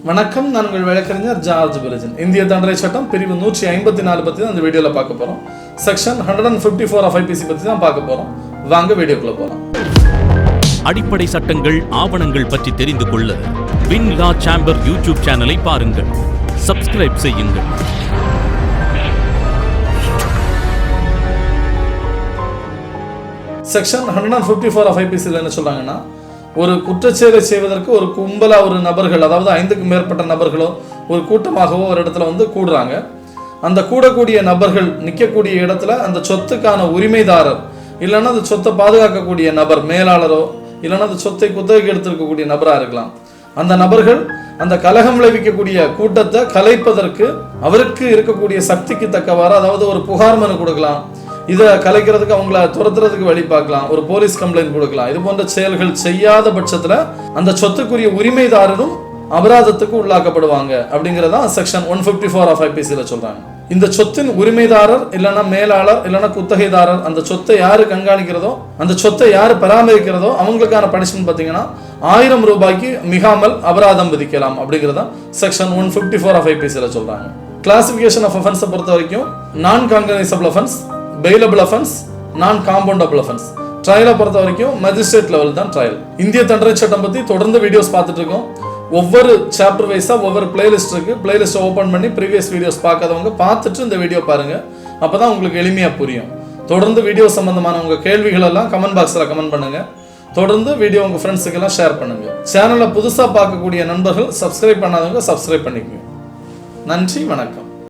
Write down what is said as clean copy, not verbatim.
வணக்கம், நான் உங்கள் வழக்கறிஞர் ஜார்ஜ் பிரிஜன். இந்திய தண்டனை சட்டம் பிரிவு 154 பற்றி தான் இந்த வீடியோவில் பார்க்க போகிறோம். செக்ஷன் 154 ஆஃப் IPC பற்றி தான் பார்க்க போகிறோம். வாங்க வீடியோக்குள்ள போகலாம். அடிப்படை சட்டங்கள் ஆவணங்கள் பற்றி தெரிந்து கொள்ள வின் லா சேம்பர் யூடியூப் சேனலை பாருங்கள், சப்ஸ்கிரைப் செய்யுங்கள். செக்ஷன் 154 ஆஃப் IPCல என்ன சொல்றாங்கன்னா, ஒரு குற்றச்செயலை செய்வதற்கு ஒரு கும்பலா ஒரு நபர்கள், அதாவது 5க்கும் மேற்பட்ட நபர்களோ ஒரு கூட்டமாகவோ ஒரு இடத்துல கூடுறாங்க. அந்த கூடக்கூடிய நபர்கள் நிற்கக்கூடிய இடத்துல அந்த சொத்துக்கான உரிமைதாரர் இல்லைன்னா அந்த சொத்தை பாதுகாக்கக்கூடிய நபர், மேலாளரோ இல்லைன்னா அந்த சொத்தை குத்தகைக்கு எடுத்திருக்கக்கூடிய நபராக இருக்கலாம். அந்த நபர்கள் அந்த கலகம் விளைவிக்கக்கூடிய கூட்டத்தை கலைப்பதற்கு அவருக்கு இருக்கக்கூடிய சக்திக்கு தக்கவாறு, அதாவது ஒரு புகார் மனு கொடுக்கலாம், இதை கலைக்கிறதுக்கு அவங்கள துரத்துறதுக்கு வழி பார்க்கலாம், ஒரு போலீஸ் கம்ப்ளைண்ட் கொடுக்கலாம். இது போன்ற செயல்கள் செய்யாத பட்சத்தில் அந்த சொத்துக்குரிய உரிமைதாரரும் அபராதத்துக்கு உள்ளாக்கப்படுவாங்க அப்படிங்கிறதா செக்ஷன் 154 ஆஃப் IPCல சொல்றாங்க. இந்த சொத்தின் உரிமைதாரர் இல்லைன்னா மேலாளர் இல்லைன்னா குத்தகைதாரர் அந்த சொத்தை யாரு கண்காணிக்கிறதோ, அந்த சொத்தை யாரு பராமரிக்கிறதோ அவங்களுக்கான பனிஷ்மெண்ட் பார்த்தீங்கன்னா 1000 ரூபாய்க்கு மிகாமல் அபராதம் விதிக்கலாம் அப்படிங்கிறதா செக்ஷன் 154 ஆஃப் IPCல சொல்றாங்க. கிளாசிபிகேஷன் ஆஃப் அஃபென்ஸை பொறுத்த வரைக்கும் நான் காங்கனைசபிள் அஃபென்ஸ், பெயிலபிள் அஃபென்ஸ், நான் காம்பவுண்டபிள் அஃபென்ஸ். ட்ரையலை பொறுத்த வரைக்கும் மேஜிஸ்ட்ரேட் லெவல் தான் ட்ரையல். இந்திய தண்டனை சட்டம் பற்றி தொடர்ந்து வீடியோஸ் பார்த்துட்டு இருக்கோம். ஒவ்வொரு சாப்டர் வைஸா ஒவ்வொரு பிளேலிஸ்ட் இருக்கு. பிளேலிஸ்ட் ஓப்பன் பண்ணி ப்ரீவியஸ் வீடியோஸ் பார்க்காதவங்க பார்த்துட்டு இந்த வீடியோ பாருங்க. அப்பதான் உங்களுக்கு எளிமையா புரியும். தொடர்ந்து வீடியோ சம்பந்தமான உங்க கேள்விகள் எல்லாம் கமெண்ட் பாக்ஸ்ல கமெண்ட் பண்ணுங்க. தொடர்ந்து வீடியோ உங்க ஃப்ரெண்ட்ஸுக்கு எல்லாம் ஷேர் பண்ணுங்க. சேனலை புதுசா பார்க்கக்கூடிய நண்பர்கள் சப்ஸ்கிரைப் பண்ணாதவங்க சப்ஸ்கிரைப் பண்ணிக்கோங்க. நன்றி, வணக்கம்.